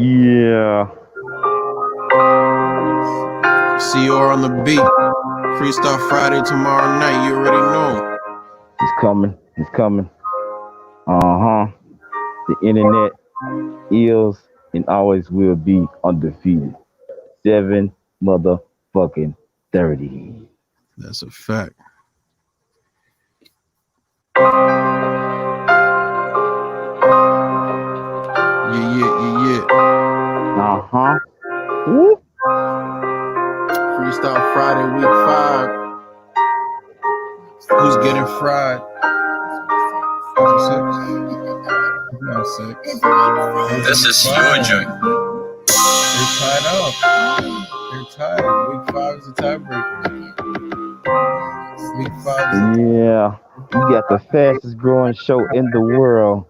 Yeah. See you on the beat. Freestyle Friday tomorrow night. You already know. It's coming. It's coming. Uh-huh. The internet is and always will be undefeated. 7 motherfucking 30. That's a fact. Yeah. Uh-huh. Woo. Freestyle Friday, week 5. Who's getting fried? Not 6. This is your joint. They're tied up. They're tied. Week 5 is a tiebreaker. Week 5 is Yeah. You got the fastest growing show in the world.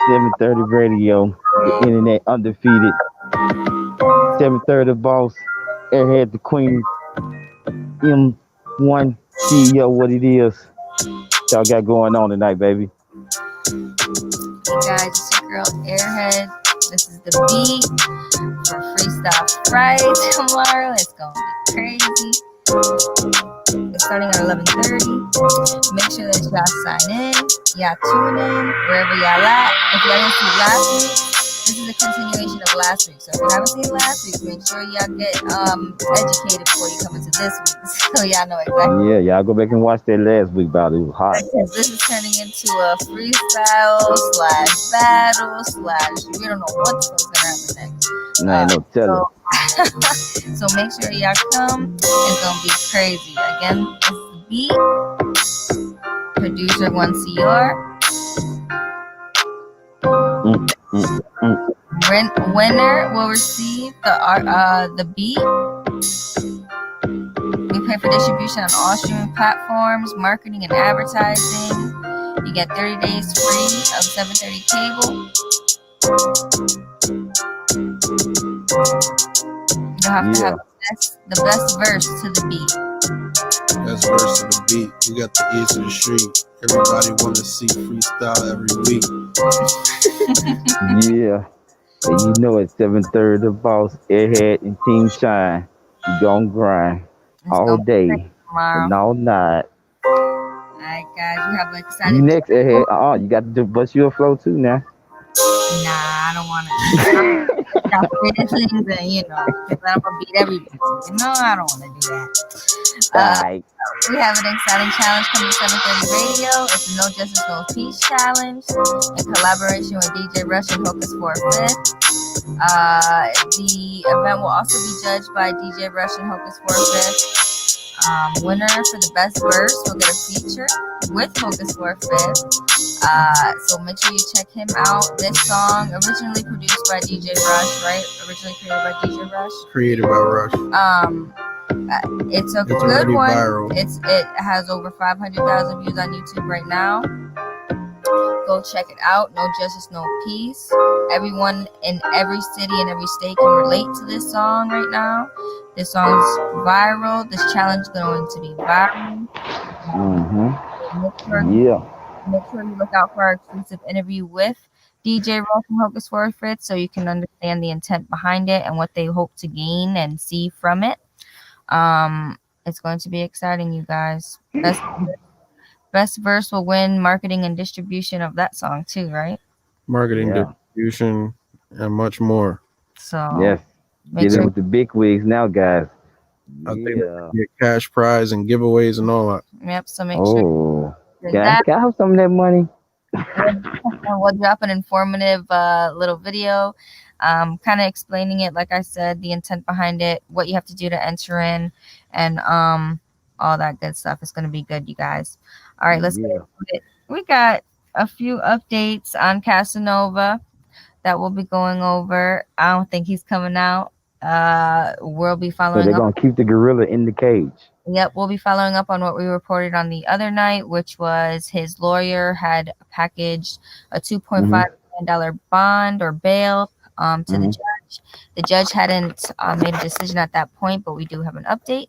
730 radio. The internet undefeated. 730 boss. Airhead the queen. M1 CEO, what it is. Y'all got going on tonight, baby. Hey guys, it's your girl Airhead. This is the beat for Freestyle Friday tomorrow. It's gonna be crazy. It's starting at 11:30. Make sure that y'all sign in, y'all tune in, wherever y'all at. If y'all didn't see last week, this is a continuation of last week. So if you haven't seen last week, make sure y'all get educated before you come into this week, so y'all know exactly. Yeah, y'all go back and watch that last week about it. It was hot. Because this is turning into a freestyle / battle / we don't know what the fuck's gonna happen next. Nah, ain't no telling. So make sure y'all come. It's gonna be crazy. Again, this is the beat. Producer 1CR. Winner will receive the beat. We pay for distribution on all streaming platforms, marketing and advertising. You get 30 days free of 730 cable. You have to have the best verse to the beat. best verse to the beat. We got the ears to the street. Everybody want to see freestyle every week. Yeah. And you know it's 730 the boss, Airhead and Team Shine. We gon' grind all day and all night. Alright guys, we have like excited. You next, Airhead. You got to bust your flow too now. Nah, I don't want to. Stop things and because I'm gonna beat everybody. I don't want to do that. We have an exciting challenge coming to 730 Radio. It's a No Justice, No Peace challenge in collaboration with DJ Rush and Hocus for a Fifth. The event will also be judged by DJ Rush and Hocus for a Fifth. Winner for the best verse will get a feature with Hocus for a Fifth. So make sure you check him out. This song originally produced by DJ Rush, right? Originally created by DJ Rush. Created by Rush. It's a good one. Viral. It has over 500,000 views on YouTube right now. Go check it out. No Justice, No Peace. Everyone in every city and every state can relate to this song right now. This song's viral. This challenge is going to be viral. Make sure you look out for our exclusive interview with DJ Rush and Hocus for a Fifth so you can understand the intent behind it and what they hope to gain and see from it. It's going to be exciting, you guys. Best verse will win marketing and distribution of that song too, right? Marketing, distribution, and much more. So yes, get in with the big wigs now, guys. I think get cash prize and giveaways and all that. Yep. So make sure. Guys, can I have some of that money? We'll drop an informative little video, kind of explaining it. Like I said, the intent behind it, what you have to do to enter in, and all that good stuff. It's going to be good, you guys. All right, let's get into it. We got a few updates on Casanova that we'll be going over. I don't think he's coming out. We'll be following up. So they're going to keep the gorilla in the cage. Yep, we'll be following up on what we reported on the other night, which was his lawyer had packaged a $2.5 million bond or bail to the judge. The judge hadn't made a decision at that point, but we do have an update.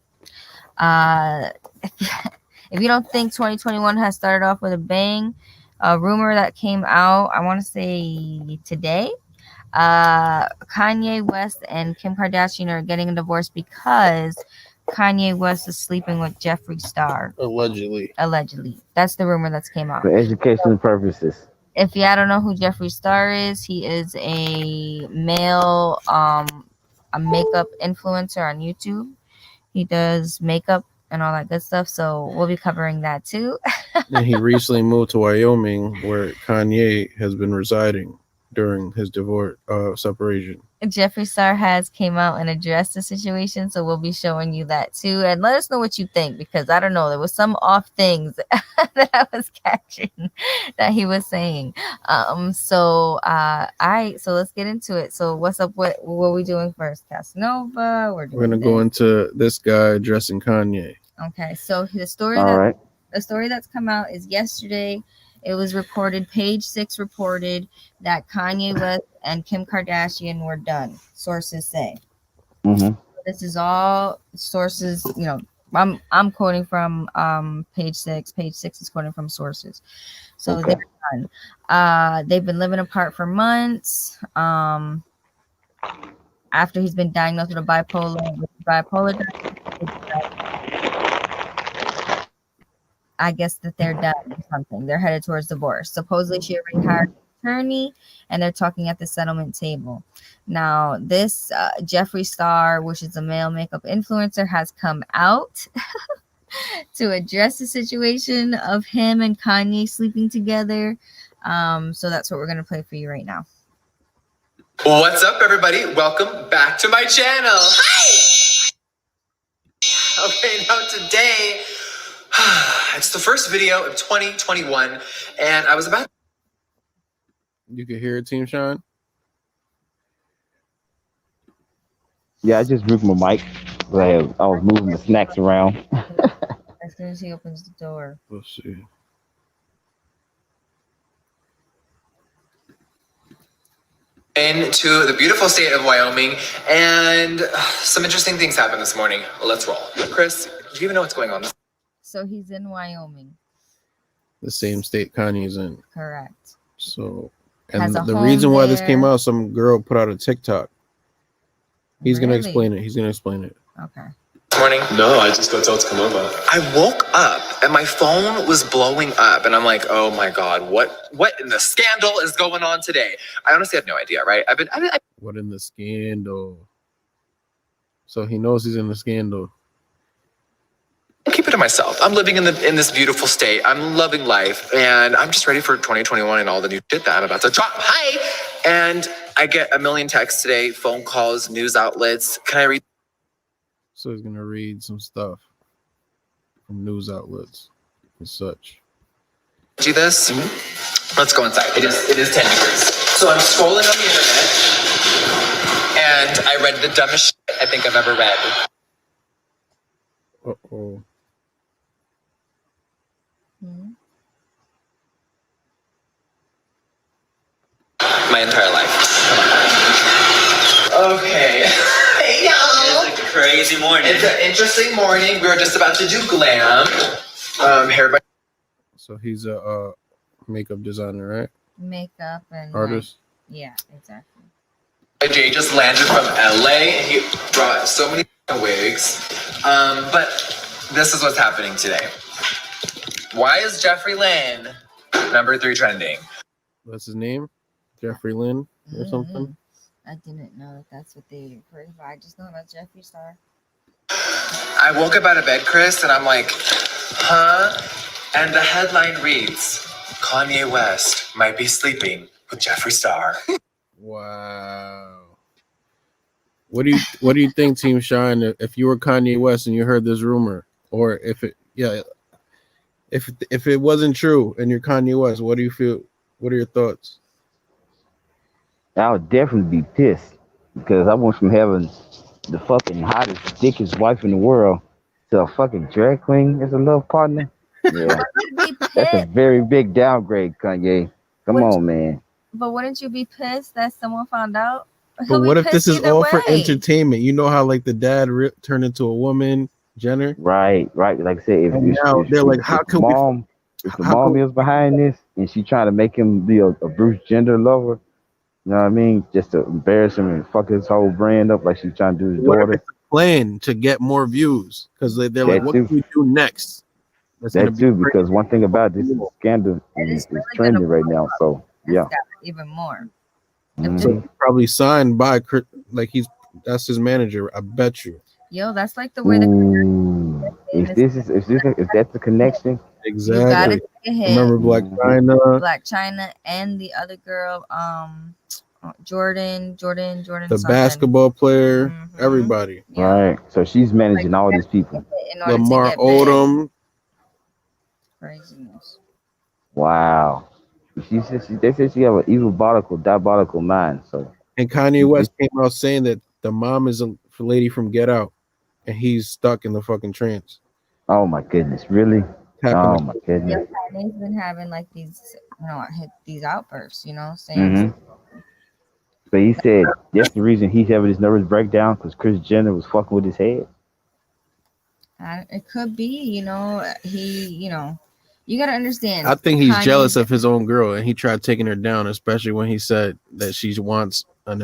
If you don't think 2021 has started off with a bang, a rumor that came out, I want to say today, Kanye West and Kim Kardashian are getting a divorce because Kanye West is sleeping with Jeffree Star. Allegedly. That's the rumor that's came out. For educational purposes. If y'all don't know who Jeffree Star is, he is a male a makeup influencer on YouTube. He does makeup and all that good stuff, so we'll be covering that too. And he recently moved to Wyoming, where Kanye has been residing during his divorce separation. Jeffree Star has came out and addressed the situation, so we'll be showing you that too. And let us know what you think, because I don't know, there was some off things that I was catching that he was saying. So let's get into it. So what's up? What are we doing first? Casanova. We're gonna go into this guy addressing Kanye. Okay, so the story the story that's come out is yesterday. It was reported, Page 6 reported that Kanye West and Kim Kardashian were done. Sources say. Mm-hmm. This is all sources. You know, I'm quoting from Page 6. Page 6 is quoting from sources. So Okay. they're done. They've been living apart for months. After he's been diagnosed with bipolar I guess that they're done or something. They're headed towards divorce. Supposedly she already hired an attorney and they're talking at the settlement table. Now, this Jeffree Star, which is a male makeup influencer, has come out to address the situation of him and Kanye sleeping together. So that's what we're going to play for you right now. What's up, everybody? Welcome back to my channel. Hi! Okay, now today, it's the first video of 2021, and I was about... You can hear it, Team Sean? Yeah, I just moved my mic. I was moving the snacks around. As soon as he opens the door. Let's see. Into the beautiful state of Wyoming, and some interesting things happened this morning. Let's roll. Chris, do you even know what's going on? So he's in Wyoming. The same state Kanye's in. Correct. So, Has and a the home reason why this there. came out, some girl put out a TikTok. He's gonna Really? explain it. He's gonna explain it. Okay. Morning. No, I just got told to come over. I woke up and my phone was blowing up, and I'm like, "Oh my god, what in the scandal is going on today?" I honestly have no idea, right? What in the scandal? So he knows he's in the scandal. Keep it to myself. I'm living in this beautiful state. I'm loving life, and I'm just ready for 2021 and all the new shit that I'm about to drop. Hi, and I get a million texts today, phone calls, news outlets. Can I read? So he's gonna read some stuff from news outlets and such. Do this? Let's go inside. It is 10 degrees. So I'm scrolling on the internet, and I read the dumbest shit I think I've ever read. Uh-oh. Hmm. My entire life. Okay. Hey, y'all. It's like a crazy morning. It's an interesting morning. We were just about to do glam. Hair by... So he's a makeup designer, right? Makeup and Artist. yeah, exactly. Jay just landed from LA, and he brought so many wigs. But this is what's happening today. Why is Jeffree Lynn number 3 trending? That's his name? Jeffree Lynn or something? I didn't know that that's what they referred to. I just know about Jeffree Star. I woke up out of bed, Chris, and I'm like, huh? And the headline reads, Kanye West might be sleeping with Jeffree Star. Wow. What do you think, Team Shine, if you were Kanye West and you heard this rumor, or if it wasn't true and you're Kanye West, what do you feel? What are your thoughts? I would definitely be pissed because I went from having the fucking hottest, thickest wife in the world to a fucking drag queen as a love partner. Yeah, that's a very big downgrade, Kanye. Come on, man. But wouldn't you be pissed that someone found out? But what if this is all for entertainment? You know how like the dad turned into a woman, Jenner? Right. Like I said, if they're like, how can if the mom is behind this and she trying to make him be a Bruce Jenner lover, You know what I mean? Just to embarrass him and fuck his whole brand up like she's trying to do his What if daughter. it's a plan to get more views? Because they're like, That what too. can we do next? That's gonna That be too, crazy. because one thing about this is scandal And is it's really trending gonna right now. So it's yeah. got even more. So Mhm. he's probably signed by like that's his manager. I bet you. Yo, that's like the way the Ooh. and it's If that's the connection? you gotta Exactly. take a hit. Remember Black Mhm. China, Black China and the other girl, Jordan the something. basketball player, Mhm. everybody. Yeah. Right. So she's managing all these people. In order Lamar to get Odom. craziness. Wow. They said she have an evil, diabolical mind. So And Kanye West came out saying that the mom is a lady from Get Out, and he's stuck in the fucking trance. oh my goodness, really? Tapping Oh my goodness. Yeah, Kanye's been having like these, hit these outbursts, saying But he said that's the reason he's having this nervous breakdown because Chris Jenner was fucking with his head. it could be, you gotta understand. I think he's Kanye- jealous of his own girl, and he tried taking her down, especially when he said that she wanted an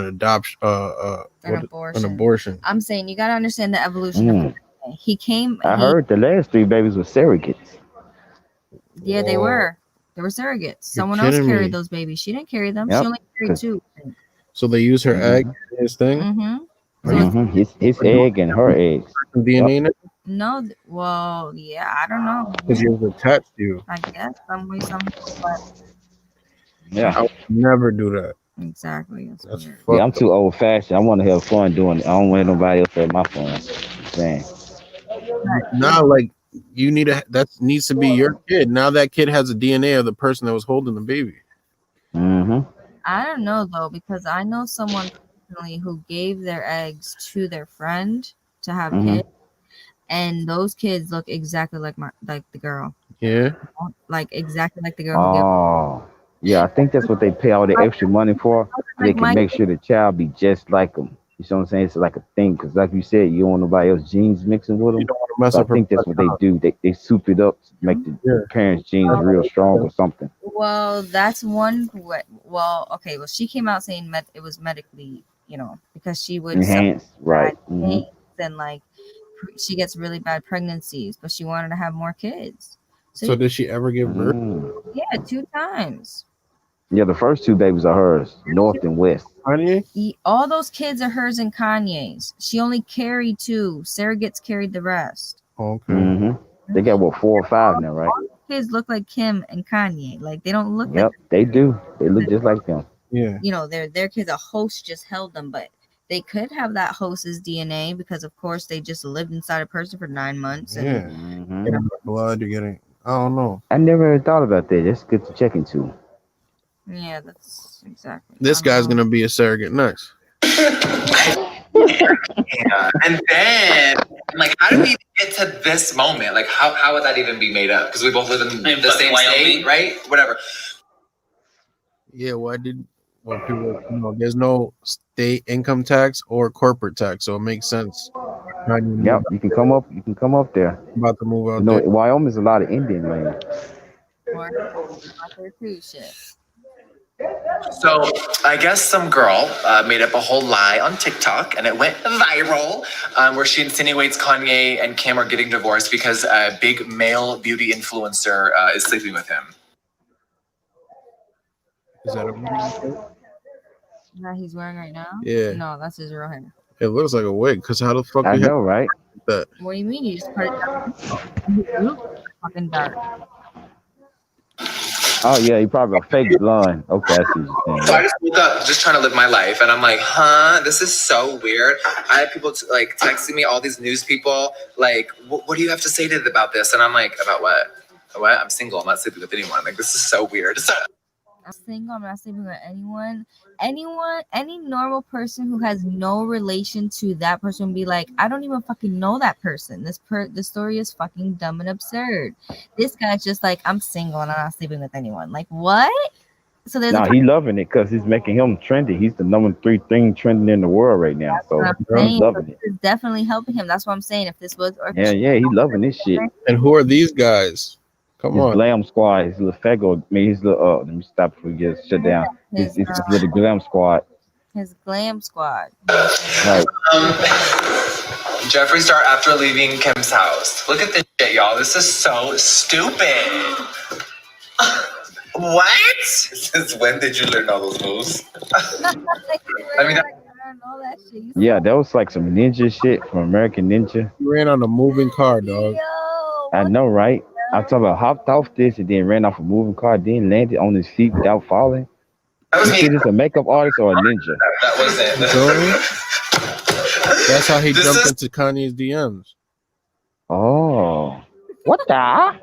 adoption, an abortion. I'm saying you gotta understand the evolution of Kanye. He came. I heard the last 3 babies were surrogates. Yeah, they Whoa. were surrogates. You're Someone else kidding carried me. those babies. She didn't carry them. Yep. She only carried 2. So they use her egg in his thing. So it's His egg and her eggs. DNA now? no. Well, yeah, I don't know. Because he was attached to you. I guess some way, some. But Yeah. I would never do that. exactly. That's weird. Yeah, I'm fucked too old fashioned. I want to have fun doing it. I don't want nobody else have my fun. Man. up. Now, like that needs to be your kid. Now that kid has a DNA of the person that was holding the baby. I don't know though, because I know someone personally who gave their eggs to their friend to have kids, and those kids look exactly like the girl. Yeah. Like exactly like the girl who gave. Oh. Yeah, I think that's what they pay all the extra money for. They Like can my make sure the child be just like them. You see what I'm saying? It's like a thing because, like you said, you don't want nobody else genes mixing with You them. don't want to mess So I up her think that's what they do. They soup it up, to make the parents' genes real strong or something. Well, that's one. Well, okay. Well, she came out saying it was medically, because she would Enhanced, right? things and like she gets really bad pregnancies, but she wanted to have more kids. So did she ever give birth? Yeah, 2 times. Yeah, the first 2 babies are hers, North and West. Kanye? All those kids are hers and Kanye's. She only carried 2. Surrogates carried the rest. Okay. They got 4 or 5 now, right? All the kids look like Kim and Kanye. Like they don't look Yep, they do. They look just like them. Yeah. Their kids. A host just held them, but they could have that host's DNA because, of course, they just lived inside a person for 9 months. And Yeah. Getting blood, you're getting. I don't know. I never even thought about that. That's good to check into. yeah, that's exactly. This guy's gonna be a surrogate next. Yeah. And then, like, how did we even get to this moment? Like, how would that even be made up? Because we both live in the same state, right? Whatever. Yeah. People, there's no state income tax or corporate tax, so it makes sense. Yep, you can come up. You can come up there. About to move out You know, there. Wyoming's a lot of Indian land. Shit. So I guess some girl made up a whole lie on TikTok, and it went viral, where she insinuates Kanye and Kim are getting divorced because a big male beauty influencer is sleeping with him. Is that a That he's wearing right now? Yeah. No, that's his real hair. It looks like a wig. Because how the fuck I you have know, right? that? What do you mean? You just put it down? You look fucking dark. Oh yeah, he probably a fake blonde. Okay, I see what you're So I saying. just woke up just trying to live my life, and I'm like, this is so weird. I have people like texting me, all these news people, like, what do you have to say about this? And I'm like, about what? What? I'm single. I'm not sleeping with anyone. Like, this is so weird. I'm single. I'm not sleeping with anyone. Any normal person who has no relation to that person would be like, I don't even fucking know that person. The story is fucking dumb and absurd. This guy's just like, I'm single and I'm not sleeping with anyone. Like, what? So there's He loving it because it's making him trendy. He's the number 3 thing trending in the world right now. So he's loving it. It's definitely helping him. That's what I'm saying. If this was Yeah, he loving this shit. And who are these guys? Come His on. glam squad, his little Fago. I mean, his little. Let me stop before we get shut down. His His little glam squad. his glam squad. Right. Jeffree Star after leaving Kim's house. Look at this shit, y'all. This is so stupid. What? Since when did you learn all those moves? I mean, all that shit. Yeah, that was like some ninja shit from American Ninja. You ran on a moving car, dog. I know, right? I'm talking about hopped off this and then ran off a moving car, then landed on his feet without falling. that was You me. see, this a makeup artist or a ninja? That was You feel me? it. That's how he This jumped is into Kanye's DMs. Oh, what the?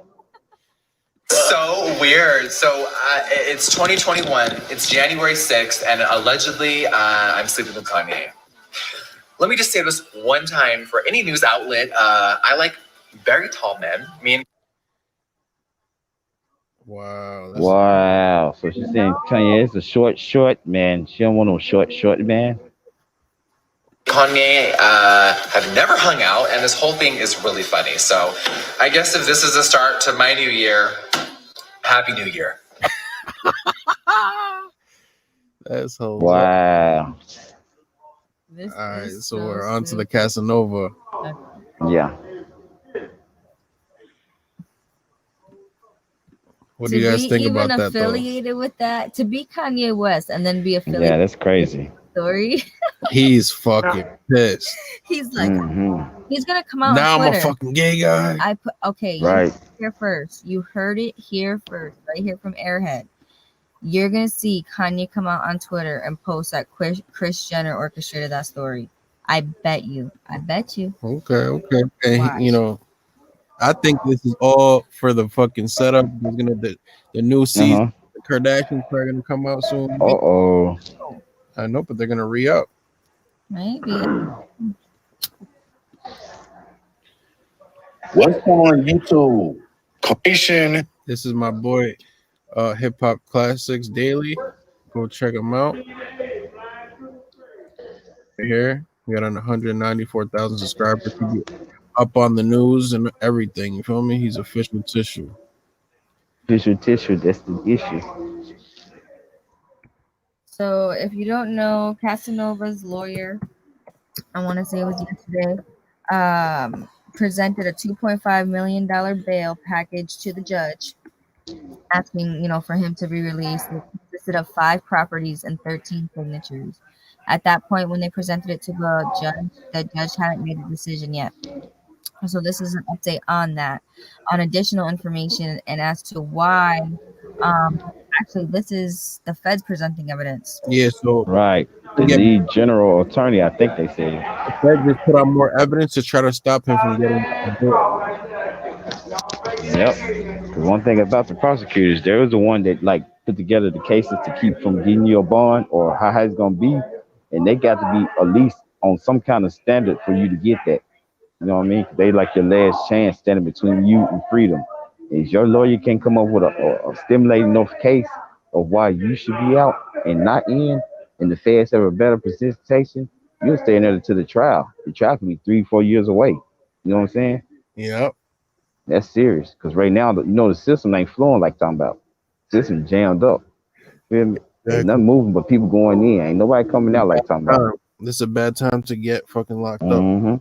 so weird. So it's 2021. It's January 6th, and allegedly I'm sleeping with Kanye. Let me just say this one time for any news outlet. I like very tall men. Me and Wow. Wow. So she's saying Kanye is a short man. She don't want no short man. Kanye have never hung out, and this whole thing is really funny. So I guess if this is a start to my new year, Happy New Year. That's hilarious. Wow. All right, so we're on to the Casanova. Yeah. What do you guys think about that, though? Affiliated with that, to be Kanye West and then be affiliated. Yeah, that's crazy. With the story. He's fucking pissed. He's like, he's gonna come out. Now on I'm Twitter. a fucking gay guy. Okay, Right. Here first. You heard it here first, right here from Airhead. You're gonna see Kanye come out on Twitter and post that Kris Jenner orchestrated that story. I bet you. Okay. And you know, I think this is all for the fucking setup. There's gonna the new season. The Kardashians are gonna come out soon. Uh-oh. I know, but they're gonna re-up. Maybe. What's on YouTube? Creation. This is my boy, Hip Hop Classics Daily. Go check him out. Right here, we got 194,000 subscribers. He be up on the news and everything. You feel me? He's official tissue. Official tissue. That's the issue. So if you don't know, Casanova's lawyer, I want to say it was yesterday, presented a $2.5 million bail package to the judge, asking, for him to be released. It consisted of 5 properties and 13 signatures. At that point, when they presented it to the judge hadn't made a decision yet. So this is an update on that, on additional information and as to why. Actually, this is the feds presenting evidence. Yeah, so right. The lead general attorney, I think they said. The feds just put on more evidence to try to stop him from getting. Yep. Because one thing about the prosecutors, there was the one that put together the cases to keep from getting you a bond or how high it's gonna be, and they got to be at least on some kind of standard for you to get that. You know what I mean? They like your last chance standing between you and freedom. If your lawyer can come up with a stimulating enough case of why you should be out and not in, and the feds have a better presentation, you'll stay in there to the trial. The trial can be 3-4 years away. You know what I'm saying? Yep. That's serious. Because right now, the system ain't flowing like talking about. System jammed up. Feel me? There's nothing moving but people going in. Ain't nobody coming out like talking about. This is a bad time to get fucking locked up.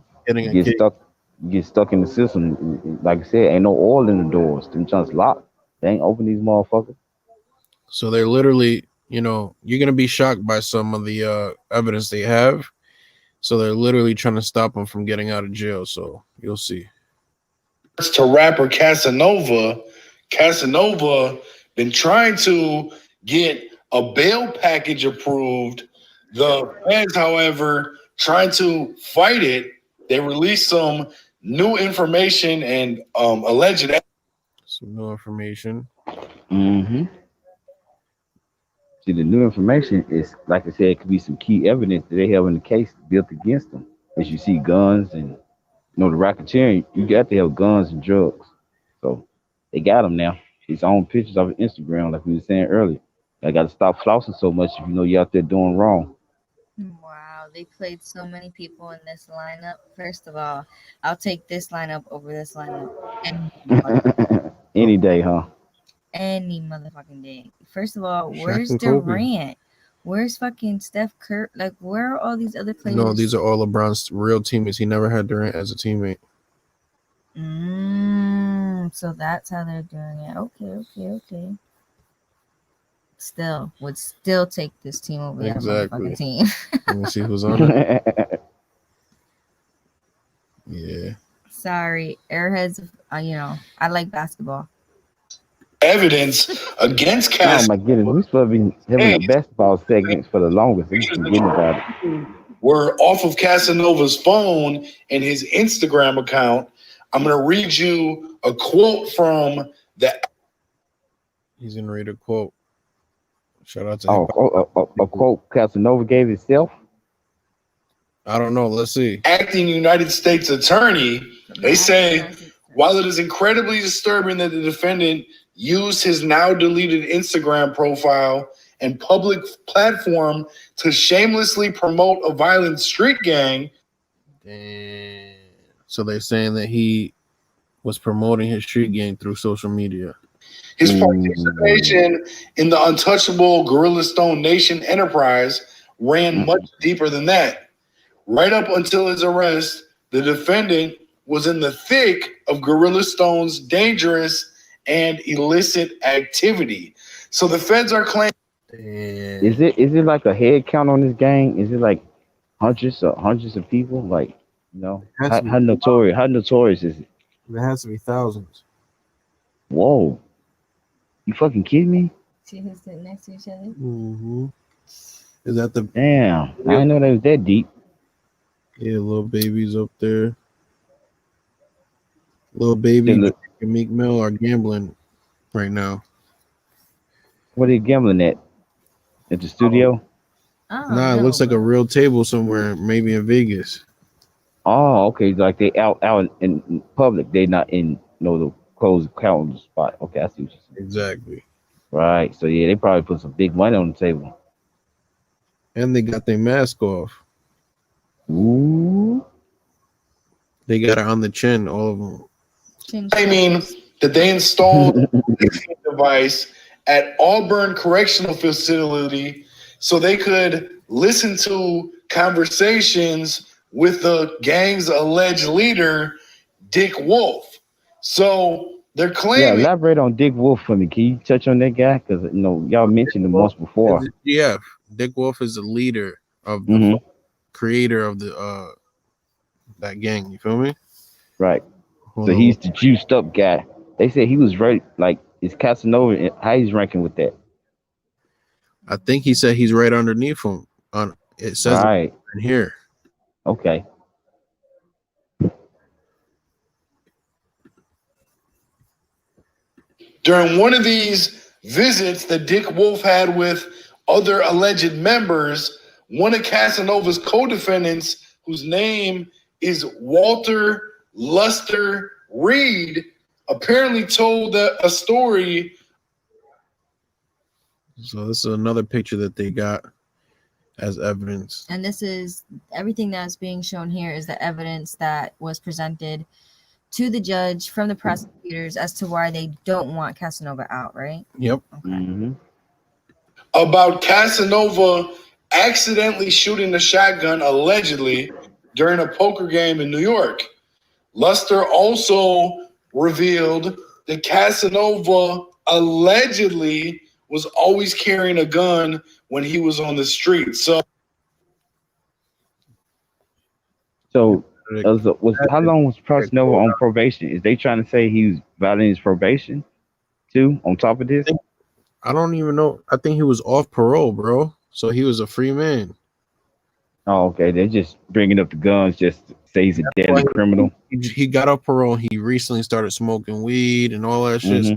Get stuck in the system. Like I said, ain't no oil in the doors. Them just locked. They ain't open these motherfuckers. So they're literally, you're gonna be shocked by some of the evidence they have. So they're literally trying to stop them from getting out of jail. So you'll see. To rapper Casanova been trying to get a bail package approved. The feds, however, trying to fight it. They released some new information and alleged. Some new information. Mm-hmm. See, the new information is, like I said, it could be some key evidence that they have in the case built against them. As you see guns and, the racketeering, you got to have guns and drugs. So they got them now. His own pictures of Instagram, like we were saying earlier. I got to stop flossing so much if you're out there doing wrong. Wow, they played so many people in this lineup. First of all, I'll take this lineup over this lineup. Any day, huh? Any motherfucking day. First of all, Shaq where's and Kobe. Durant? Where's fucking Steph Curry? Like, where are all these other players? No, these are all LeBron's real teammates. He never had Durant as a teammate. So that's how they're doing it. Okay. Still, would still take this team over that motherfucking team. Let me see who's on it. Yeah. Sorry, Airheads. I like basketball. Evidence against Oh Casanova my goodness, we supposed to be having the basketball segments for the longest. We forgetting about it. were off of Casanova's phone and his Instagram account. I'm going to read you a quote from the. He's gonna read a quote. Shout out to a quote Casanova gave himself. I don't know. Let's see. Acting United States attorney. They say, while it is incredibly disturbing that the defendant used his now deleted Instagram profile and public platform to shamelessly promote a violent street gang. Damn. So they're saying that he was promoting his street gang through social media. His participation in the untouchable Gorilla Stone Nation enterprise ran much deeper than that. Right up until his arrest, the defendant was in the thick of Gorilla Stone's dangerous and illicit activity. So the feds are claiming. Is it like a head count on this gang? Is it like hundreds of people? Like, how notorious is it? There has to be thousands. Whoa. You fucking kidding me? See who's sitting next to each other? Mm-hmm. Is that the Damn? I didn't know they was that deep. Yeah, little babies up there. Little baby and Meek Mill are gambling right now. What are you gambling at? At the studio? Nah, it looks like a real table somewhere, maybe in Vegas. Oh, okay. Like they out in public. They not in the closed counting spot. Okay, I see what you're saying. Exactly. Right. So yeah, they probably put some big money on the table. And they got their mask off. Ooh. They got it on the chin, all of them. I mean that they installed a device at Auburn Correctional Facility so they could listen to conversations with the gang's alleged leader, Dick Wolf. So they're claiming. Yeah, elaborate on Dick Wolf for me. Can you touch on that guy? Because y'all mentioned him once before. Yeah, Dick Wolf is the leader of the creator of the that gang. You feel me? Right. So he's the juiced up guy. They said he was right. Like, is Casanova? How he's ranking with that? I think he said he's right underneath him. It says right in here. Okay. During one of these visits that Dick Wolf had with other alleged members, one of Casanova's co-defendants, whose name is Walter Luster Reed, apparently told a story. So this is another picture that they got as evidence. And this is everything that's being shown here is the evidence that was presented to the judge from the prosecutors as to why they don't want Casanova out, right? Yep. Okay. About Casanova accidentally shooting a shotgun allegedly during a poker game in New York. Luster also revealed that Casanova allegedly was always carrying a gun when he was on the street. So how long was Casanova on probation? Is they trying to say he was violating his probation too? On top of this, I don't even know. I think he was off parole, bro. So he was a free man. Oh, okay. They're just bringing up the guns just to say he's a deadly criminal. He got off parole. He recently started smoking weed and all that shit. So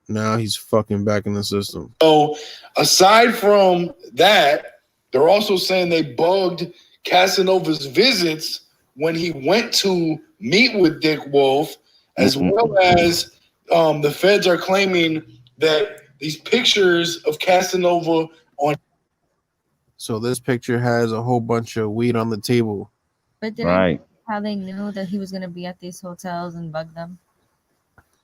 now he's fucking back in the system. So aside from that, they're also saying they bugged Casanova's visits when he went to meet with Dick Wolf, as well as the feds are claiming that these pictures of Casanova on. So this picture has a whole bunch of weed on the table. But how they knew that he was going to be at these hotels and bug them?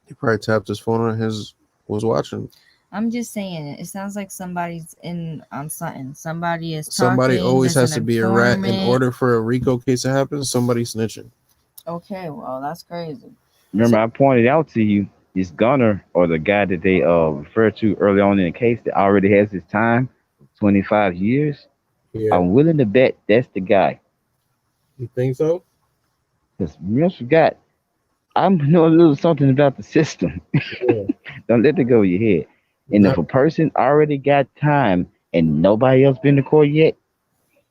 He probably tapped his phone on was watching. I'm just saying, it sounds like somebody's in on something. Somebody is Somebody talking. always There's has an to be a rat in informant. order for a RICO case to happen. Somebody snitching. Okay, well, that's crazy. Remember, I pointed out to you this gunner or the guy that they referred to early on in the case that already has his time, 25 years. Yeah, I'm willing to bet that's the guy. you think so? Because you forgot, I know a little something about the system. Yeah. Don't let it go over your head. And if a person already got time and nobody else been to court yet,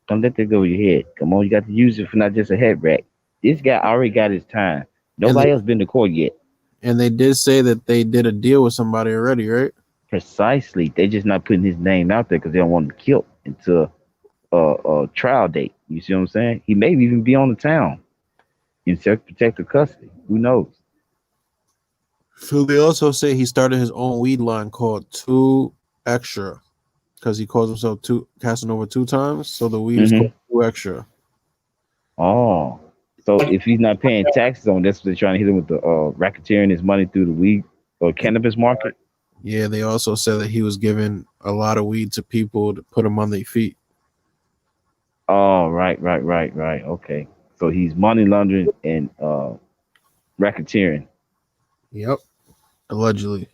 don't let that go over your head. Come on, you got to use it for not just a head rack. This guy already got his time. And Nobody else been to court yet. they did say that they did a deal with somebody already, right? Precisely. They just not putting his name out there because they don't want him killed until a trial date. You see what I'm saying? He may even be on the town in protective custody. Who knows? So they also say he started his own weed line called Two Extra because he calls himself Casanova 2 times. So the weed is Hmm. called Two Extra. Oh, so if he's not paying taxes on this, they're trying to hit him with the racketeering his money through the weed or cannabis market. Yeah, they also said that he was giving a lot of weed to people to put them on their feet. Oh, right. Okay, so he's money laundering and racketeering Yep, allegedly.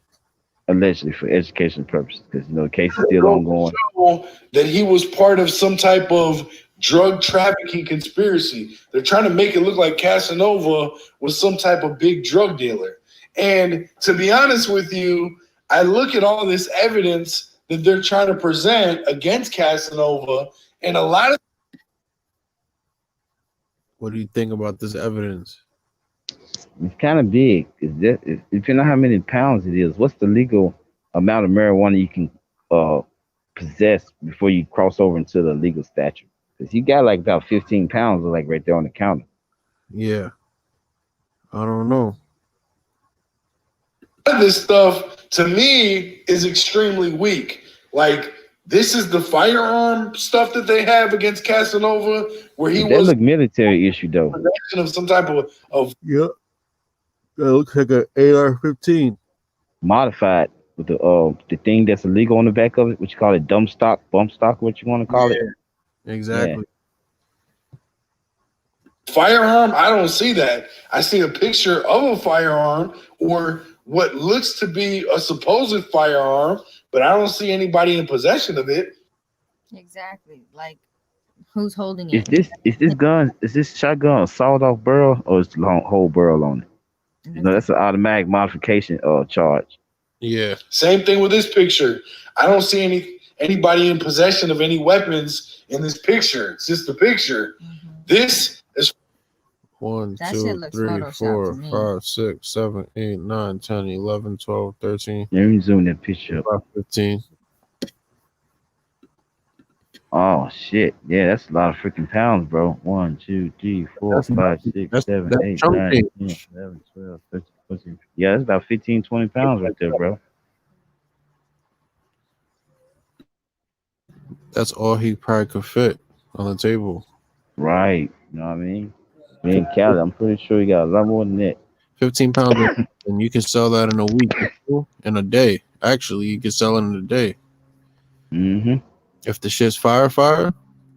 allegedly for education purposes because the case is still ongoing. That he was part of some type of drug trafficking conspiracy. They're trying to make it look like Casanova was some type of big drug dealer. And to be honest with you, I look at all this evidence that they're trying to present against Casanova, and a lot of What do you think about this evidence? It's kind of big. Depending on how many pounds it is, what's the legal amount of marijuana you can possess before you cross over into the legal statute? Because you got like about 15 pounds, like right there on the counter. Yeah, I don't know. this stuff to me is extremely weak. Like, this is the firearm stuff that they have against Casanova, where he That was look military issue though. possession of some type of Yep, that looks like an AR-15. Modified with the thing that's illegal on the back of it, what you call it, bump stock, what you want to call it. Exactly. firearm. I don't see that. I see a picture of a firearm or what looks to be a supposed firearm, but I don't see anybody in possession of it. Exactly. Like, who's holding Is it? this shotgun a sawed off barrel or is the whole barrel on it? That's an automatic modification charge. Yeah. Same thing with this picture. I don't see anybody in possession of any weapons in this picture. It's just a picture. Mm-hmm. This is 1, That shit 2, looks 3, photoshopped 4, to me. 5, 6, 7, 8, 9, 10, 11, 12, 13, Let me zoom that picture up. 15. Oh shit! Yeah, that's a lot of freaking pounds, bro. 1, 2, 3, 4, That's 5, 6, that's 7, that's 8, chunk 9, change. 10, 11, 12, 13, 14. Yeah, that's about 15, 20 pounds right there, bro. That's all he probably could fit on the table. Right. You know what I mean? Me and Cali, I'm pretty sure he got a lot more than that. 15 pounds, and you can sell that in a week, in a day. Actually, you can sell it in a day. Mm-hmm. If the shit's fire,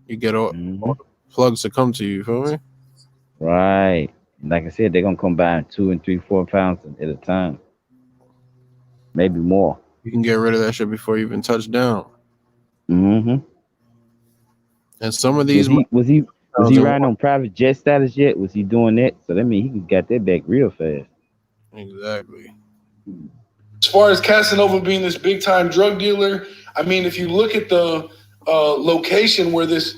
you get all Mm-hmm. plugs to come to you. You feel me? Right. And like I said, they're gonna come by in 2 and 3, 4 pounds at a time. Maybe more. You can get rid of that shit before you even touch down. Mm-hmm. And some of these Was he riding on private jet status yet? Was he doing that? So that means he got that back real fast. Exactly. as far as Casanova being this big time drug dealer. I mean, if you look at the location where this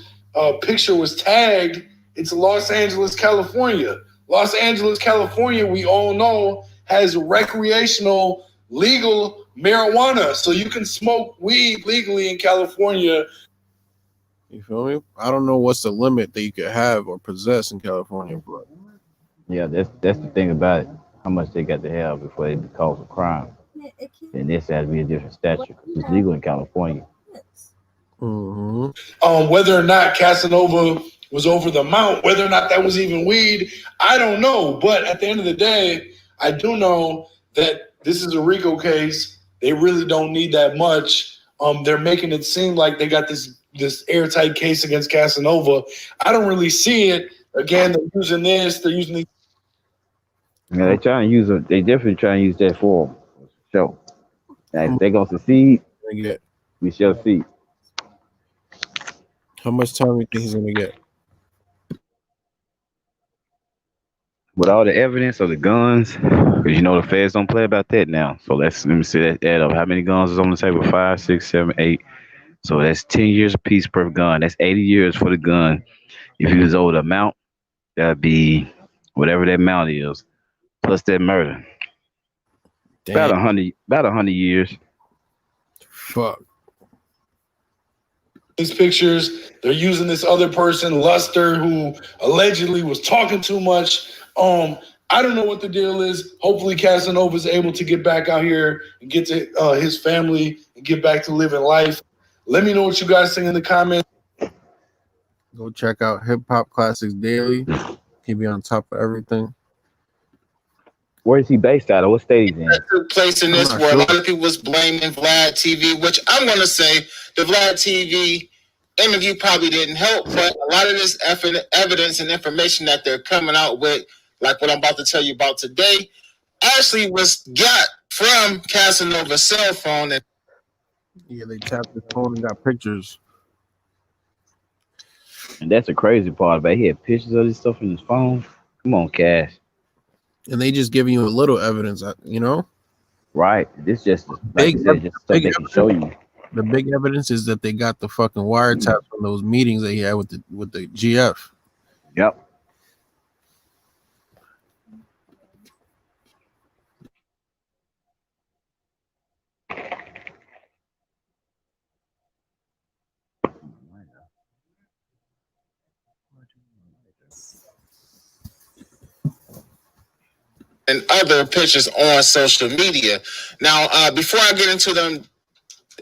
picture was tagged, it's Los Angeles, California. Los Angeles, California, we all know, has recreational legal marijuana. So you can smoke weed legally in California. You feel me? I don't know what's the limit that you could have or possess in California, but Yeah, that's the thing about it. How much they got to have before it becomes a crime. And this has to be a different statute because it's legal in California. Whether or not Casanova was over the mount, whether or not that was even weed, I don't know. But at the end of the day, I do know that this is a RICO case. They really don't need that much. They're making it seem like they got this airtight case against Casanova. I don't really see it. Again, they're using this. They're using these. Yeah, they trying to use it. They definitely trying to use that for show. Now, if they're gonna succeed, we shall see. How much time do you think he's gonna get? With all the evidence of the guns, because you know the feds don't play about that now. So let me see that add up. How many guns is on the table? 5, 6, 7, 8. So that's 10 years apiece per gun. That's 80 years for the gun. If you was over the amount, that'd be whatever that amount is, plus that murder. Damn. About 100 years. Fuck. These pictures, they're using this other person, Luster, who allegedly was talking too much. I don't know what the deal is. Hopefully Casanova is able to get back out here and get to his family and get back to living life. Let me know what you guys think in the comments. Go check out Hip Hop Classics Daily. He'll be on top of everything. Where is he based out of? What state he's in? That took place in this where a lot of people was blaming Vlad TV, which I'm going to say the Vlad TV interview probably didn't help, but a lot of this evidence and information that they're coming out with, like what I'm about to tell you about today, actually was got from Casanova's cell phone. And yeah, they tapped his phone and got pictures. And that's the crazy part about it. He had pictures of this stuff in his phone. Come on, Cash. And they just giving you a little evidence, you know? Right. This just like just stuff they can show you. The big evidence is that they got the fucking wiretaps from those meetings that he had with the GF. Yep. and other pictures on social media. Now, before I get into them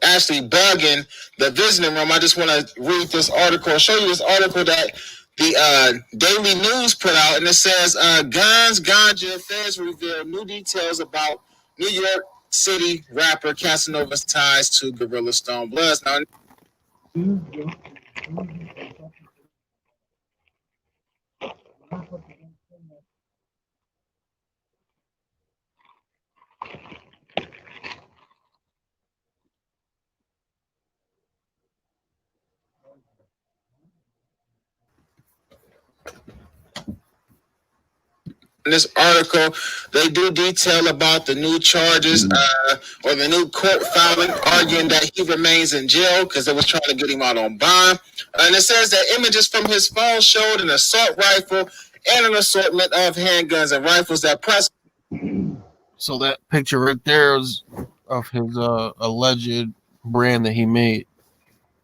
actually bugging the visiting room, I just want to read this article, show you this article that the Daily News put out, and it says, Guns, Ganja, Feds reveal new details about New York City rapper Casanova's ties to Gorilla Stone Bloods. Now, in this article, they do detail about the new charges or the new court filing, arguing that he remains in jail because they was trying to get him out on bond. And it says that images from his phone showed an assault rifle and an assortment of handguns and rifles that press. So that picture right there is of his alleged brand that he made.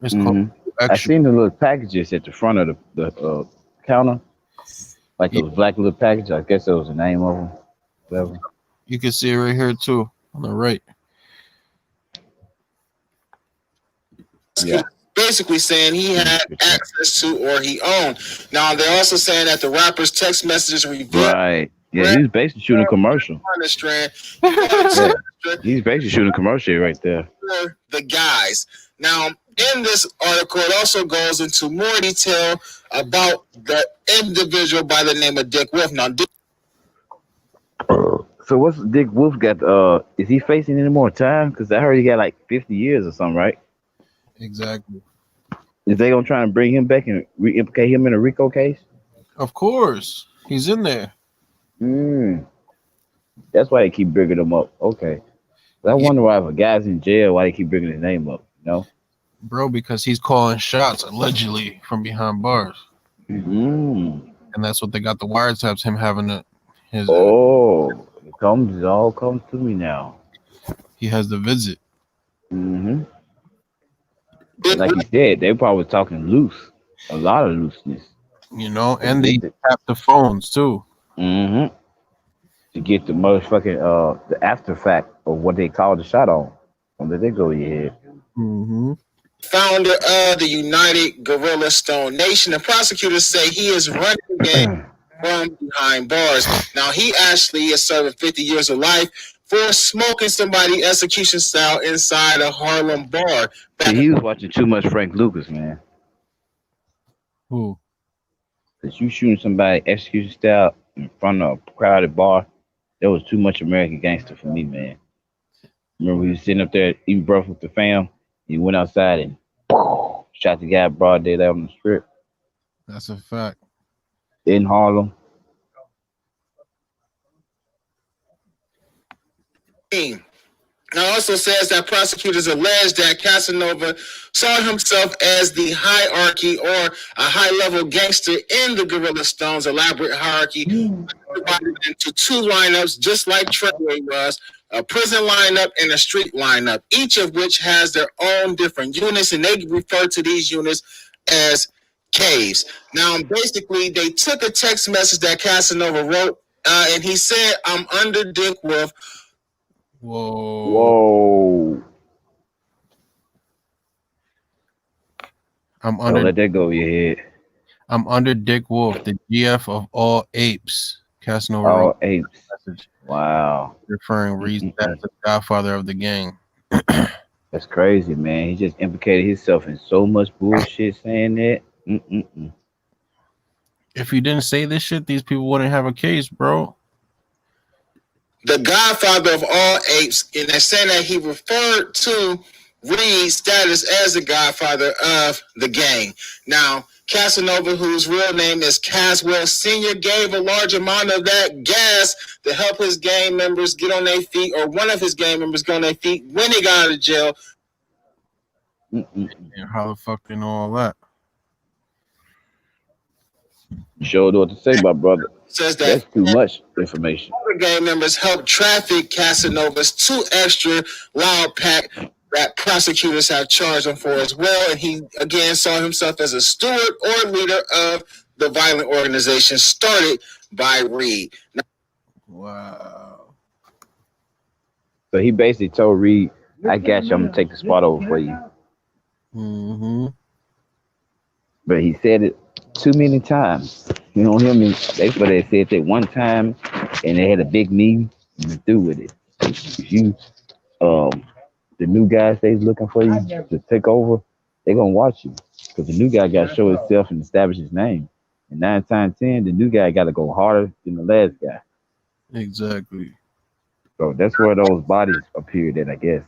It's called I seen the little packages at the front of the counter. Like those black little packages, I guess that was the name of them. Whatever. You can see it right here too, on the right. Yeah. Basically saying he had access to or he owned. Now they're also saying that the rapper's text messages revealed. Right. Yeah, he's basically shooting a commercial. Yeah. He's basically shooting a commercial right there. The guys. Now, in this article, it also goes into more detail about the individual by the name of Dick Wolf. Now, so what's Dick Wolf got? Is he facing any more time? Because I heard he got like 50 years or something, right? Exactly. Is they gonna try and bring him back and re-implicate him in a RICO case? Of course, he's in there. That's why they keep bringing him up. Okay. I wonder why if a guy's in jail, why they keep bringing his name up. You know? Bro, because he's calling shots allegedly from behind bars. And that's what they got the wiretaps, him having his. Oh, it all comes to me now. He has the visit. Like you said, they probably talking loose. A lot of looseness. You know, and they tap the phones too. To get the motherfucking the after fact of what they call the shot on. When they go in your head. Founder of the United Gorilla Stone Nation, and prosecutors say he is running the game from behind bars. Now, he actually is serving 50 years of life for smoking somebody execution style inside a Harlem bar. See, he was watching too much Frank Lucas, man. Who? Cause you shooting somebody execution style in front of a crowded bar, that was too much American Gangster for me, man. Remember he was sitting up there eating breakfast with the fam. He went outside and shot the guy broad day out on the strip That's a fact. in Harlem. It also says that prosecutors allege that Casanova saw himself as the hierarchy or a high-level gangster in the Gorilla Stone's elaborate hierarchy, divided into two lineups, just like Treyway was, a prison lineup and a street lineup, each of which has their own different units, and they refer to these units as caves. Now, basically, they took a text message that Casanova wrote, and he said, "I'm under Dick Wolf." Whoa. I'm Don't under let that go over your head. I'm under Dick Wolf, the GF of all apes. Casanova All wrote apes. a message Wow. referring reason as the godfather of the gang. That's crazy, man. He just implicated himself in so much bullshit saying that. If he didn't say this shit, these people wouldn't have a case, bro. The godfather of all apes, and they're saying that he referred to Reed's status as the godfather of the gang. Now, Casanova, whose real name is Caswell Sr., gave a large amount of that gas to help his gang members get on their feet, or one of his gang members get on their feet when they got out of jail. And how the fuck they know all that? You sure know what to say, my brother. Says that That's too much information. other gang members helped traffic Casanova's two extra loud pack that prosecutors have charged him for as well. And he again saw himself as a steward or leader of the violent organization started by Reed. Wow. So he basically told Reed, I got you, I'm gonna take the spot over for you. Mm-hmm. But he said it too many times. You know him and they said that one time and they had a big meeting and they're through with it. If you the new guys they's looking for you to take over, they're gonna watch you. Because the new guy gotta show himself and establish his name. And 9 times 10, the new guy gotta go harder than the last guy. Exactly. So that's where those bodies appeared at, I guess.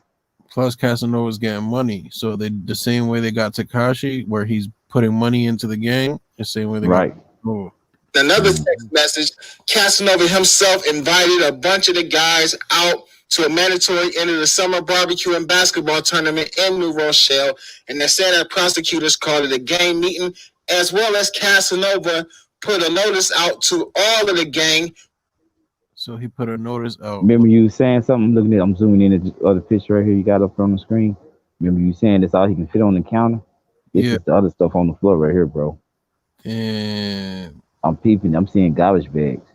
Plus, Casanova's getting money, so they the same way they got Tekashi, where he's putting money into the gang, the same way they Right. got. Another text message, Casanova himself invited a bunch of the guys out to a mandatory end of the summer barbecue and basketball tournament in New Rochelle. And they're saying that prosecutors called it a gang meeting, as well as Casanova put a notice out to all of the gang. So he put a notice out. Remember you saying something? Looking at, I'm zooming in at the other picture right here you got up on the screen. Remember you saying that's all he can fit on the counter? This is the other stuff on the floor right here, bro. And I'm peeping. I'm seeing garbage bags.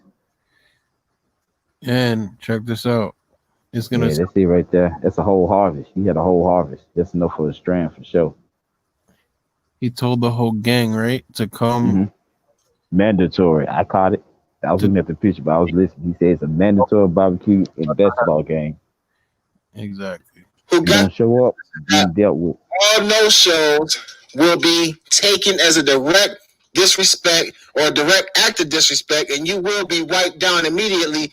And check this out. It's gonna. Yeah, that's it right there. That's a whole harvest. He had a whole harvest. That's enough for a strand for sure. He told the whole gang, right, to come. Mandatory. I caught it. I was looking at the picture, but I was listening. He said it's a mandatory barbecue and basketball game. Exactly. Who you don't show up, being dealt with. All no-shows will be taken as a direct disrespect or a direct act of disrespect, and you will be wiped down immediately.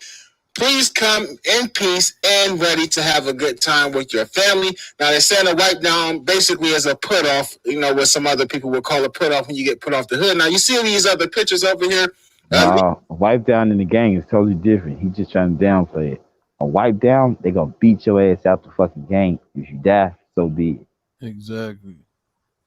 Please come in peace and ready to have a good time with your family. Now, they're saying a wipe down basically as a put off, you know, what some other people would call a put off when you get put off the hood. Now, you see these other pictures over here? A wipe down in the gang is totally different. He's just trying to downplay it. A wipe down, they're going to beat your ass out the fucking gang. If you die, so be it. Exactly.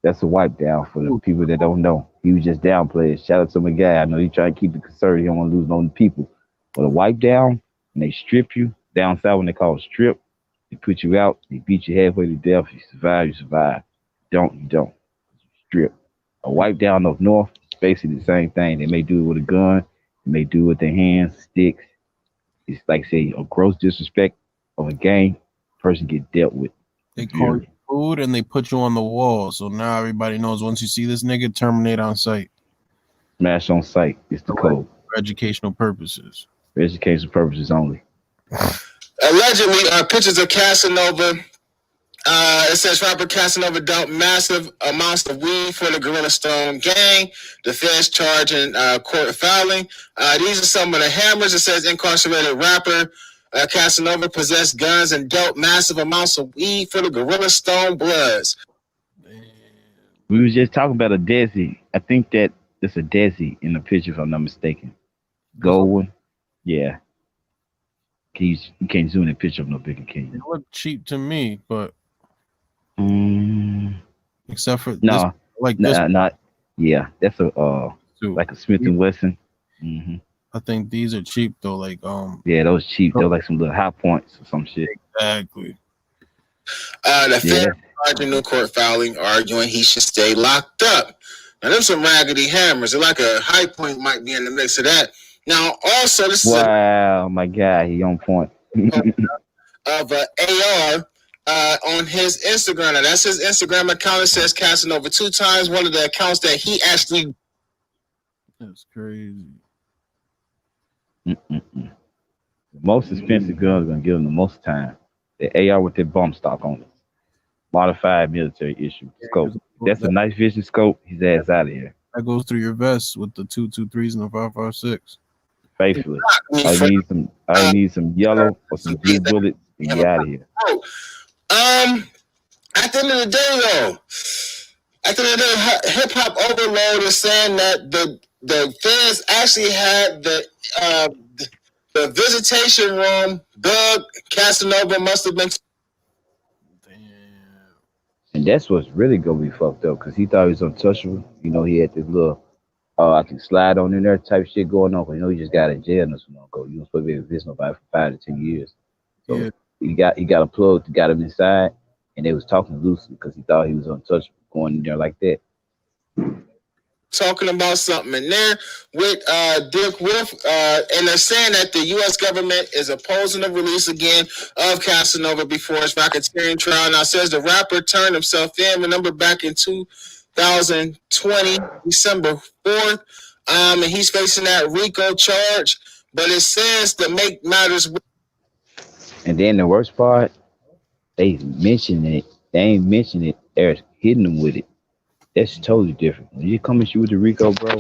That's a wipe down for the people that don't know. He was just downplaying. Shout out to my guy. I know he trying to keep it conservative. He don't want to lose no people. But a wipe down, and they strip you down south when they call it strip. They put you out. They beat you halfway to death. You survive. You survive. You don't. Strip. A wipe down up north, it's basically the same thing. They may do it with a gun. They may do it with their hands, sticks. It's like, say, a gross disrespect of a gang. Person get dealt with. They call you food and they put you on the wall. So now everybody knows once you see this nigga, terminate on sight. Smash on sight. It's the code. For educational purposes. For educational purposes only. allegedly are pictures of Casanova. It says rapper Casanova dumped massive amounts of weed for the Gorilla Stone gang. The feds charging court filing. These are some of the hammers. It says incarcerated rapper Casanova possessed guns and dealt massive amounts of weed for the Gorilla Stone Bloods. We was just talking about a Desi. I think that it's a Desi in the picture, if I'm not mistaken. Gold one. Yeah. You can't zoom in a picture of no bigger, can It you? looked cheap to me, but except for No, this, like this not. Yeah, that's a too. like a Smith and Wesson. I think these are cheap though. Like Yeah, those cheap. They're like some little high points or some shit. exactly. The Yeah, feds charging new court filing, arguing he should stay locked up. Now, there's some raggedy hammers. They're like a high point might be in the mix of that. Now, also, this wow, my God, he on point. of AR on his Instagram. Now, that's his Instagram account. It says Casanova 2 times. One of the accounts that he actually. That's crazy. The most expensive gun is gonna give him the most time. The AR with the bump stock on it. Modified military issue scope. That's a nice vision scope. His ass out of here. That goes through your vest with the 223s and the 556. Faithfully. I need some yellow or some blue bullets to get out of here. At the end of the day, though, hip hop overload is saying that the fans actually had the visitation room bug. Casanova must have been. And that's what's really gonna be fucked up because he thought he was untouchable. You know, he had this little I can slide on in there type shit going on. But you know, he just got in jail not so long ago. You don't supposed to be able to visit nobody for 5 to 10 years. So Yeah. he got a plug to got him inside, and they was talking loosely because he thought he was untouchable going in there like that. Talking about something in there with Dick Wolf, and they're saying that the U.S. government is opposing the release again of Casanova before his racketeering trial. Now, it says the rapper turned himself in, remember, back in 2020, December 4th, and he's facing that RICO charge, but it says to make matters. And then the worst part, they mention it. They ain't mention it. They're hitting them with it. That's totally different. When you come and shoot with the RICO, bro,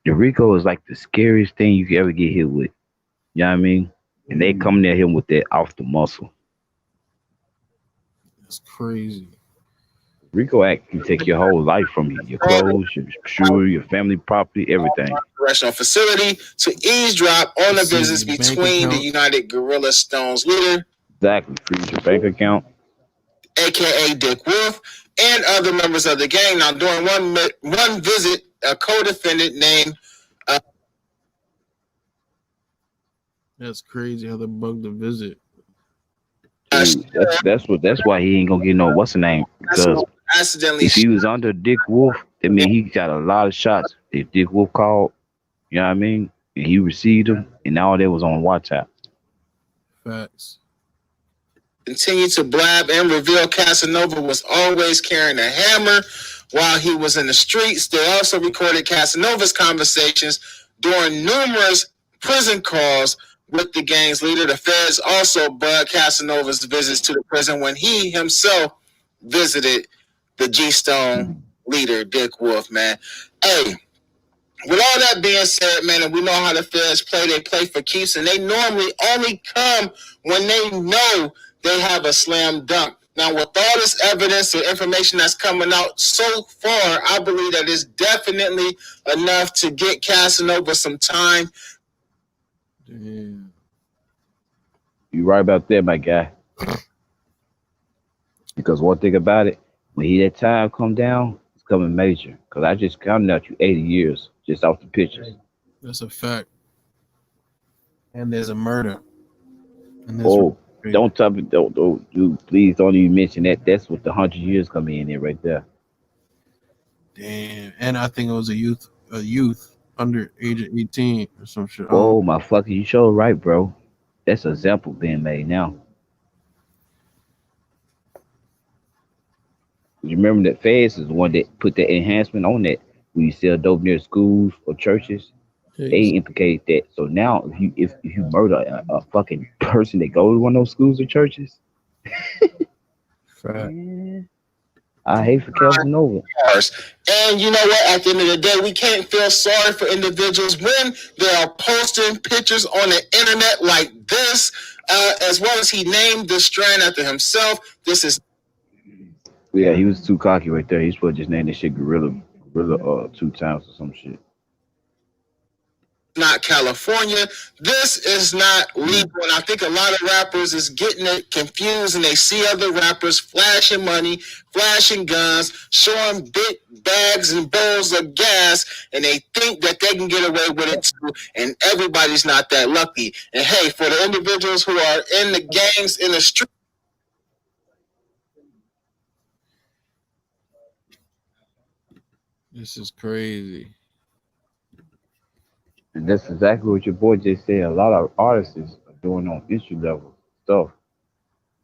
the RICO is like the scariest thing you could ever get hit with. You know what I mean? And they coming at him with that off the muscle. That's crazy. RICO Act can take your whole life from you. Your clothes, your shoe, your family property, everything. Correctional facility to eavesdrop on the business between the United Gorilla Stones leader. Exactly. Freeze your bank account. AKA Dick Wolf, and other members of the gang. Now, during one visit, a co-defendant named That's crazy how they bugged the visit. Dude, that's why he ain't gonna get no what's the name. Because accidentally, if he was under Dick Wolf, I mean he got a lot of shots. If Dick Wolf called, you know what I mean, and he received them, and all that was on watch out. Facts. continued to blab and reveal Casanova was always carrying a hammer while he was in the streets. They also recorded Casanova's conversations during numerous prison calls with the gang's leader. The feds also bugged Casanova's visits to the prison when he himself visited the G-Stone leader, Dick Wolf, man. Hey, with all that being said, man, and we know how the feds play, they play for keeps, and they normally only come when they know they have a slam dunk. Now, with all this evidence or information that's coming out so far, I believe that it's definitely enough to get Casanova some time. Damn. You right about that, my guy. Because one thing about it, when he that time come down, it's coming major. Because I just counted out you 80 years just off the pictures. That's a fact. And there's a murder. And Oh, don't tell me, don't, dude, please don't even mention that. That's what the 100 years come in there right there. Damn. And I think it was a youth under age of 18 or some shit. Oh, my fucker, you sure right, bro. That's an example being made now. You remember that Feds is the one that put the enhancement on that when you sell dope near schools or churches. They implicated that. So now, if you murder a fucking person that goes to one of those schools or churches, Fact. man, I hate for Casanova. And you know what? At the end of the day, we can't feel sorry for individuals when they are posting pictures on the internet like this, as well as he named the strand after himself. This is Yeah, he was too cocky right there. He's supposed to just name this shit Gorilla 2 times or some shit. not California. This is not legal. And I think a lot of rappers is getting it confused, and they see other rappers flashing money, flashing guns, showing big bags and bowls of gas, and they think that they can get away with it too. And everybody's not that lucky. And hey, for the individuals who are in the gangs in the street, This is crazy. And that's exactly what your boy just said. A lot of artists are doing on entry level stuff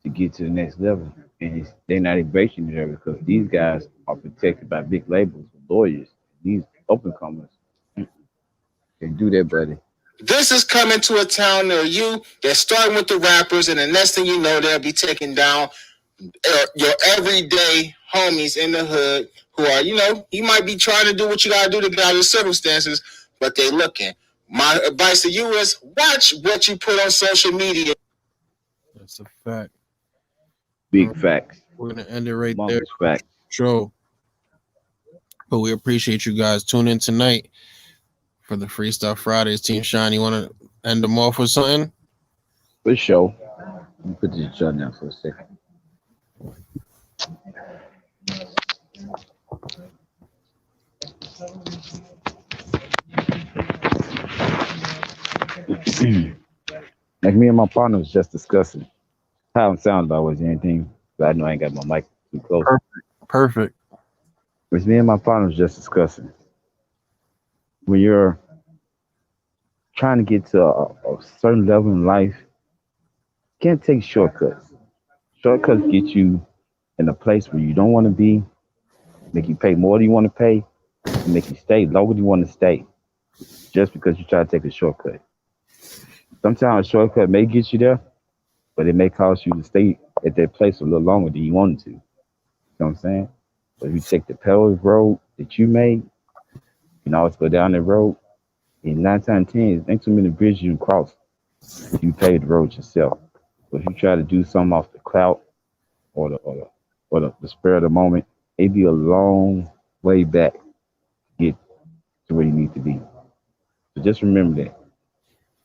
to get to the next level, and they're not embracing it there because these guys are protected by big labels, lawyers. These up and comers can do that, buddy. this is coming to a town near you. They're starting with the rappers, and the next thing you know, they'll be taking down your everyday homies in the hood who are, you might be trying to do what you got to do to get out of the circumstances, but they looking. My advice to you is watch what you put on social media. That's a fact. Big facts. We're gonna end it right Humongous there. facts. Show. But we appreciate you guys. Tune in tonight for the Freestyle Fridays. Team Shine, you want to end them off with something? For sure. Let me put this shut down for a second. Like me and my partner was just discussing how it sounds about was anything, but I know I ain't got my mic too close. Perfect. Which me and my partner was just discussing. When you're trying to get to a certain level in life, you can't take shortcuts. Shortcuts get you in a place where you don't want to be, make you pay more than you want to pay, and make you stay longer than you want to stay, just because you try to take a shortcut. Sometimes a shortcut may get you there, but it may cause you to stay at that place a little longer than you wanted to. You know what I'm saying? But if you take the paved road that you made, you can always go down that road. And 9 times 10, ain't too many bridges you can cross if you pave the road yourself. But if you try to do something off the clout or the spur of the moment, it'd be a long way back to get to where you need to be. So just remember that.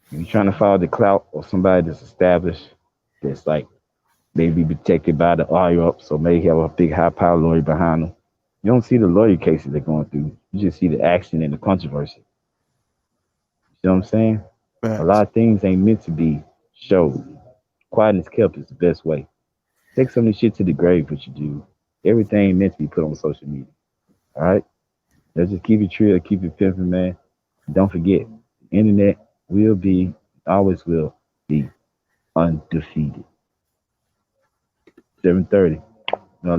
If you're trying to follow the clout or somebody that's established, that's like maybe protected by the higher up, so maybe have a big high power lawyer behind them. You don't see the lawyer cases they're going through. You just see the action and the controversy. You know what I'm saying? Facts. A lot of things ain't meant to be showed. Quietness kept is the best way. Take some of this shit to the grave, what you do. Everything ain't meant to be put on social media. All right? Let's just keep it real, keep it pimping, man. Don't forget, the internet will be, always will be undefeated. 7:30.